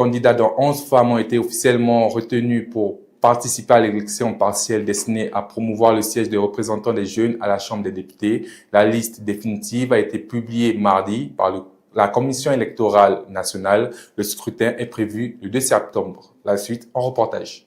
Candidats dont 11 femmes ont été officiellement retenues pour participer à l'élection partielle destinée à promouvoir le siège des représentants des jeunes à la Chambre des députés. La liste définitive a été publiée mardi par la Commission électorale nationale. Le scrutin est prévu le 2 septembre. La suite en reportage.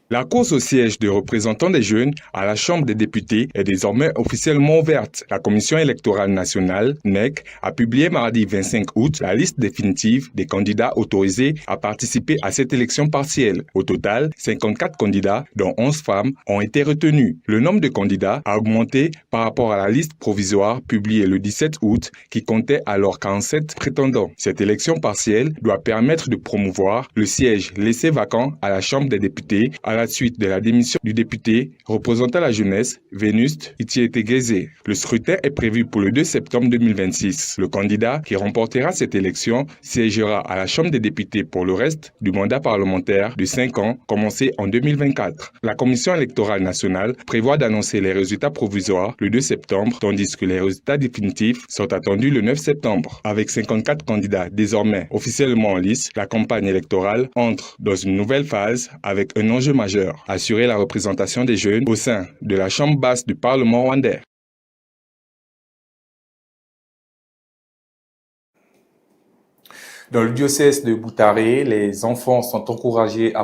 La course au siège des représentants des jeunes à la Chambre des députés est désormais officiellement ouverte. La Commission électorale nationale, NEC, a publié mardi 25 août la liste définitive des candidats autorisés à participer à cette élection partielle. Au total, 54 candidats, dont 11 femmes, ont été retenus. Le nombre de candidats a augmenté par rapport à la liste provisoire publiée le 17 août qui comptait alors 47 prétendants. Cette élection partielle doit permettre de promouvoir le siège laissé vacant à la Chambre des députés à la suite de la démission du député représentant la jeunesse, Vénuste Itiété-Guézé. Le scrutin est prévu pour le 2 septembre 2026. Le candidat qui remportera cette élection siégera à la Chambre des députés pour le reste du mandat parlementaire de 5 ans, commencé en 2024. La Commission électorale nationale prévoit d'annoncer les résultats provisoires le 2 septembre, tandis que les résultats définitifs sont attendus le 9 septembre. Avec 54 candidats désormais officiellement en lice, la campagne électorale entre dans une nouvelle phase avec un enjeu majeur: assurer la représentation des jeunes au sein de la Chambre basse du Parlement rwandais. Dans le diocèse de Boutaré, les enfants sont encouragés à